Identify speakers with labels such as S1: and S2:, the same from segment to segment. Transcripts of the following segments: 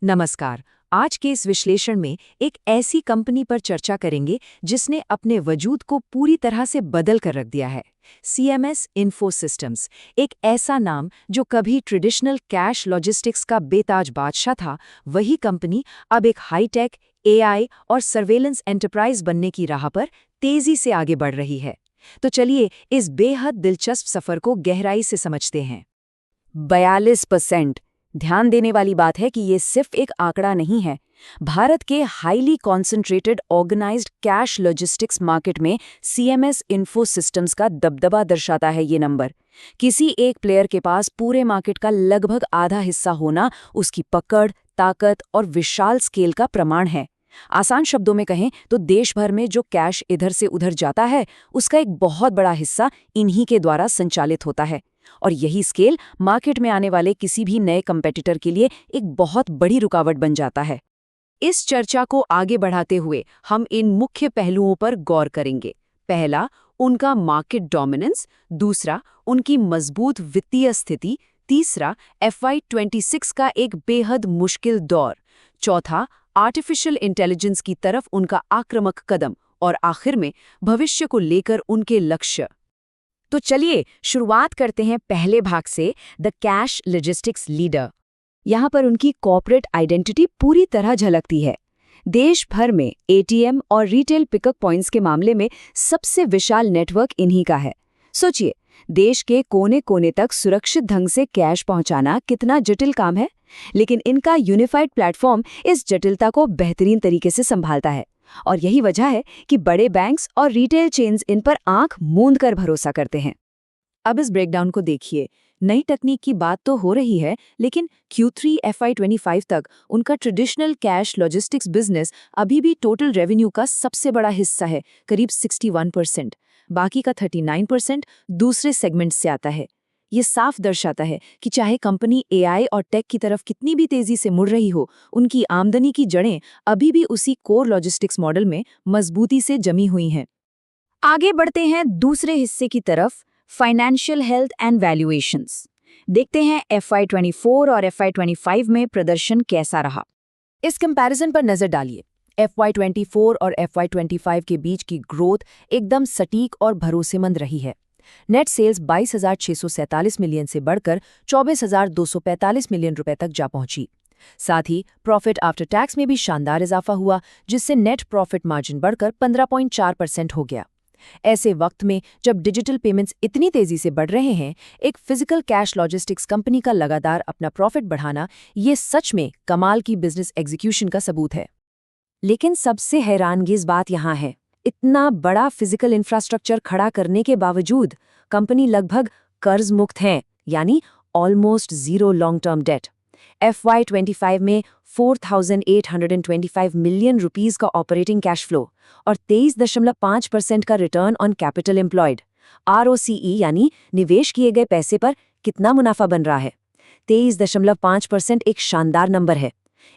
S1: नमस्कार। आज के इस विश्लेषण में एक ऐसी कंपनी पर चर्चा करेंगे जिसने अपने वजूद को पूरी तरह से बदल कर रख दिया है। सीएमएस इन्फो सिस्टम्स, एक ऐसा नाम जो कभी ट्रेडिशनल कैश लॉजिस्टिक्स का बेताज बादशाह था, वही कंपनी अब एक हाईटेक एआई और सर्वेलेंस एंटरप्राइज बनने की राह पर तेजी से आगे बढ़ रही है। तो चलिए इस बेहद दिलचस्प सफर को गहराई से समझते हैं।
S2: 42%। ध्यान देने वाली बात है कि ये सिर्फ एक आंकड़ा नहीं है। भारत के highly concentrated organised cash logistics market में सीएमएस इन्फो सिस्टम्स का दबदबा दर्शाता है ये नंबर। किसी एक प्लेयर के पास पूरे मार्केट का लगभग आधा हिस्सा होना उसकी पकड़, ताकत और विशाल स्केल का प्रमाण है। आसान शब्दों में कहें तो देश भर में जो कैश इधर से उधर जाता है, उसका एक बहुत बड़ा हिस्सा इन्हीं के द्वारा संचालित होता है। और यही स्केल मार्केट में आने वाले किसी भी नए कंपेटिटर के लिए एक बहुत बड़ी रुकावट बन जाता है।
S1: इस चर्चा को आगे बढ़ाते हुए हम इन मुख्य पहलुओं पर गौर करेंगे। पहला, उनका मार्केट डोमिनेंस। दूसरा, उनकी मजबूत वित्तीय स्थिति। तीसरा, FY26 का एक बेहद मुश्किल दौर। चौथा, आर्टिफिशियल इंटेलिजेंस की तरफ उनका आक्रामक कदम। और आखिर में भविष्य को लेकर उनके लक्ष्य।
S2: तो चलिए शुरुआत करते हैं पहले भाग से, द कैश लॉजिस्टिक्स लीडर। यहाँ पर उनकी कॉर्पोरेट आइडेंटिटी पूरी तरह झलकती है। देश भर में एटीएम और रिटेल पिकअप पॉइंट्स के मामले में सबसे विशाल नेटवर्क इन्हीं का है। सोचिए, देश के कोने कोने तक सुरक्षित ढंग से कैश पहुंचाना कितना जटिल काम है, लेकिन इनका यूनिफाइड प्लेटफॉर्म इस जटिलता को बेहतरीन तरीके से संभालता है। और यही वजह है कि बड़े बैंक्स और रिटेल चेन्स इन पर आंख मूंद कर भरोसा करते हैं।
S1: अब इस ब्रेकडाउन को देखिए। नई तकनीक की बात तो हो रही है, लेकिन Q3 FY25 तक उनका ट्रेडिशनल कैश लॉजिस्टिक्स बिजनेस अभी भी टोटल रेवेन्यू का सबसे बड़ा हिस्सा है, करीब 61%। बाकी का 39% दूसरे सेगमेंट से आता है। ये साफ दर्शाता है कि चाहे कंपनी एआई और टेक की तरफ कितनी भी तेजी से मुड़ रही हो, उनकी आमदनी की जड़ें अभी भी उसी कोर लॉजिस्टिक्स मॉडल में मजबूती से जमी हुई हैं।
S2: आगे बढ़ते हैं दूसरे हिस्से की तरफ, फाइनेंशियल हेल्थ एंड वैल्यूएशंस। देखते हैं FY24 और FY25 में प्रदर्शन कैसा रहा। इस कंपैरिजन पर नजर डालिए। FY24 और FY25 के बीच की ग्रोथ एकदम सटीक और भरोसेमंद रही है। नेट सेल्स 22,647 मिलियन से बढ़कर 24,245 मिलियन रुपए तक जा पहुंची। साथ ही प्रॉफिट आफ्टर टैक्स में भी शानदार इजाफा हुआ, जिससे नेट प्रॉफिट मार्जिन बढ़कर 15.4% हो गया। ऐसे वक्त में जब डिजिटल पेमेंट्स इतनी तेजी से बढ़ रहे हैं, एक फिजिकल कैश लॉजिस्टिक्स कंपनी का लगातार अपना प्रॉफिट बढ़ाना, ये सच में कमाल की बिजनेस एग्जीक्यूशन का सबूत है। लेकिन सबसे हैरानगेज बात यहाँ है, इतना बड़ा फिजिकल इंफ्रास्ट्रक्चर खड़ा करने के बावजूद कंपनी लगभग कर्ज मुक्त है, यानी almost zero long term debt. FY25 में 4,825 मिलियन रुपीस का ऑपरेटिंग कैश फ्लो और 23.5% का return on capital employed. ROCE यानी निवेश किए गए पैसे पर कितना मुनाफा बन रहा है, 23.5% एक शानदार नंबर है।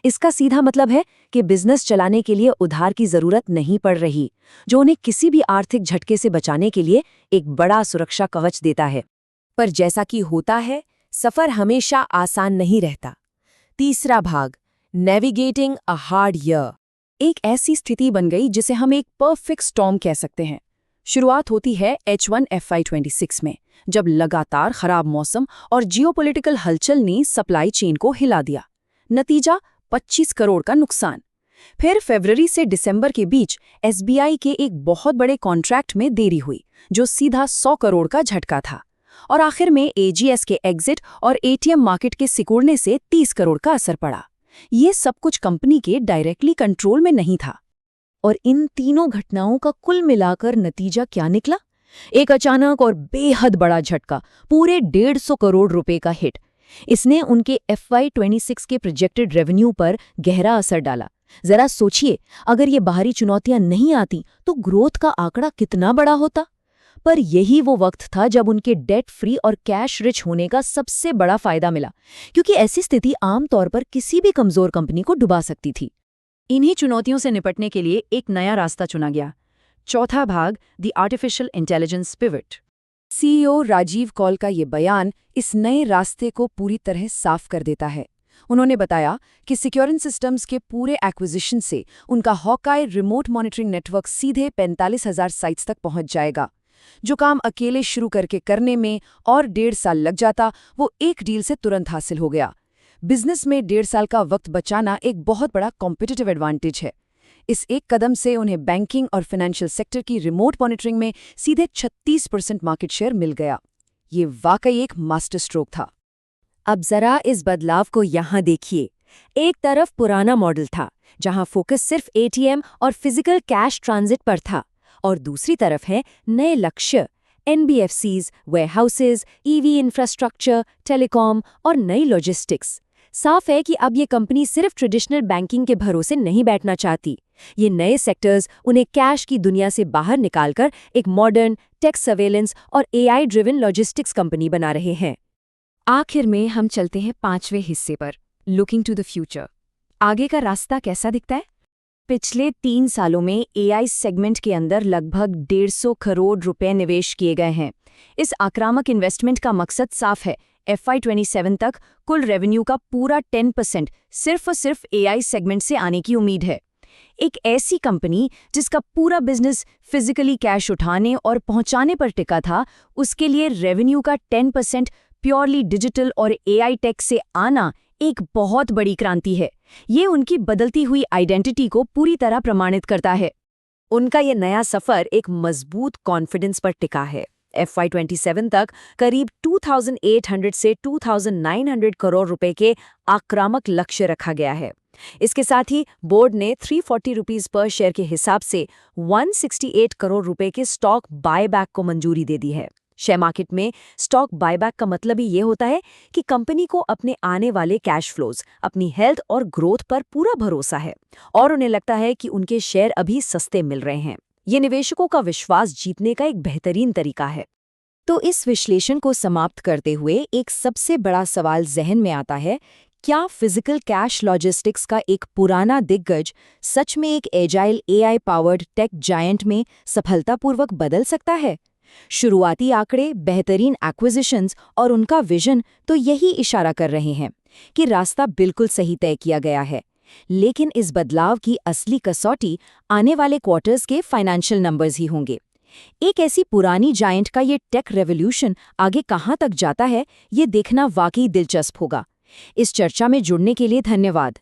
S2: इसका सीधा मतलब है कि बिजनेस चलाने के लिए उधार की जरूरत नहीं पड़ रही, जो उन्हें किसी भी आर्थिक झटके से बचाने के लिए एक बड़ा सुरक्षा कवच देता है। पर जैसा कि होता है, सफर हमेशा आसान नहीं रहता। तीसरा भाग, नेविगेटिंग अ हार्ड ईयर। एक ऐसी स्थिति बन गई जिसे हम एक परफेक्ट स्टॉर्म कह सकते हैं। शुरुआत होती है H1 FY26 में, जब लगातार खराब मौसम और जियोपॉलिटिकल हलचल ने सप्लाई चेन को हिला दिया। नतीजा 25 करोड़ का नुकसान। फिर फरवरी से दिसंबर के बीच SBI के एक बहुत बड़े कॉन्ट्रैक्ट में देरी हुई, जो सीधा 100 करोड़ का झटका था। और आखिर में AGS के एग्जिट और ATM मार्केट के सिकुड़ने से 30 करोड़ का असर पड़ा। ये सब कुछ कंपनी के डायरेक्टली कंट्रोल में नहीं था। और इन तीनों घटनाओं का कुल मिलाकर नतीजा क्या निकला? एक अचानक और बेहद बड़ा झटका, पूरे 150 करोड़ रुपए का हिट। इसने उनके FY26 के प्रोजेक्टेड रेवेन्यू पर गहरा असर डाला। जरा सोचिए, अगर ये बाहरी चुनौतियां नहीं आती तो ग्रोथ का आंकड़ा कितना बड़ा होता। पर यही वो वक्त था जब उनके डेट फ्री और कैश रिच होने का सबसे बड़ा फायदा मिला, क्योंकि ऐसी स्थिति आमतौर पर किसी भी कमजोर कंपनी को डुबा सकती थी।
S1: इन्हीं चुनौतियों से निपटने के लिए एक नया रास्ता चुना गया। चौथा भाग, the artificial intelligence pivot.
S2: CEO Rajiv Kaul का ये बयान इस नए रास्ते को पूरी तरह साफ कर देता है।
S1: उन्होंने बताया कि सिक्योरेंस सिस्टम्स के पूरे एक्विजिशन से उनका हॉकाई रिमोट मॉनिटरिंग नेटवर्क सीधे 45,000 साइट्स तक पहुंच जाएगा। जो काम अकेले शुरू करने में और 1.5 साल लग जाता, वो एक डील से तुरंत हासिल हो गया। बिजनेस में 1.5 साल का वक्त बचाना एक बहुत बड़ा कॉम्पिटिटिव एडवांटेज है। इस एक कदम से उन्हें बैंकिंग और फाइनेंशियल सेक्टर की रिमोट मॉनिटरिंग में सीधे 36% मार्केट शेयर मिल गया। ये वाकई एक मास्टर स्ट्रोक था।
S2: अब जरा इस बदलाव को यहाँ देखिए। एक तरफ पुराना मॉडल था, जहाँ फोकस सिर्फ एटीएम और फिजिकल कैश ट्रांजिट पर था, और दूसरी तरफ है नए लक्ष्य, एनबीएफसीज, वेयरहाउसेज, ईवी इंफ्रास्ट्रक्चर, टेलीकॉम और नई लॉजिस्टिक्स। साफ है कि अब ये कंपनी सिर्फ ट्रेडिशनल बैंकिंग के भरोसे नहीं बैठना चाहती। ये नए सेक्टर्स उन्हें कैश की दुनिया से बाहर निकालकर एक मॉडर्न, टेक सर्वेलेंस और एआई ड्रिवन लॉजिस्टिक्स कंपनी बना रहे हैं। आखिर में हम चलते हैं 5वें हिस्से पर, लुकिंग टू द फ्यूचर। आगे का रास्ता कैसा दिखता है? पिछले 3 सालों में एआई सेगमेंट के अंदर लगभग 150 करोड़ रुपए निवेश किए गए हैं। इस आक्रामक इन्वेस्टमेंट का मकसद साफ है, FY27 तक कुल रेवेन्यू का पूरा 10% सिर्फ और सिर्फ एआई सेगमेंट से आने की उम्मीद है। एक ऐसी कंपनी जिसका पूरा बिजनेस फिजिकली कैश उठाने और पहुंचाने पर टिका था, उसके लिए रेवेन्यू का 10% प्योरली डिजिटल और एआई टेक से आना एक बहुत बड़ी क्रांति है। ये उनकी बदलती हुई आइडेंटिटी को पूरी तरह प्रमाणित करता है। उनका ये नया सफर एक मजबूत कॉन्फिडेंस पर टिका है। FY27 तक करीब 2,800 से 2,900 करोड़ रुपए के आक्रामक लक्ष्य रखा गया है। इसके साथ ही बोर्ड ने 340 रुपीस पर शेयर के हिसाब से 168 करोड़ रुपए के स्टॉक बायबैक को मंजूरी दे दी है। शेयर मार्केट में स्टॉक बायबैक का मतलब ही ये होता है कि कंपनी को अपने आने वाले कैश फ्लोज, अपनी हेल्थ और ग्रोथ पर पूरा भरोसा है और उन्हें लगता है कि उनके शेयर अभी सस्ते मिल रहे हैं। ये निवेशकों का विश्वास जीतने का एक बेहतरीन तरीका है। तो इस विश्लेषण को समाप्त करते हुए एक सबसे बड़ा सवाल जहन में आता है, क्या फिजिकल कैश लॉजिस्टिक्स का एक पुराना दिग्गज सच में एक agile AI powered tech giant में सफलतापूर्वक बदल सकता है? शुरुआती आंकड़े, बेहतरीन एक्विजिशंस और उनका विजन तो यही इशारा कर रहे हैं कि रास्ता बिल्कुल सही तय किया गया है। लेकिन इस बदलाव की असली कसौटी आने वाले क्वार्टर्स के फाइनेंशियल नंबर्स ही होंगे। एक ऐसी पुरानी जायंट का ये टेक रेवोल्यूशन आगे कहाँ तक जाता है, ये देखना वाकई दिलचस्प होगा। इस चर्चा में जुड़ने के लिए धन्यवाद।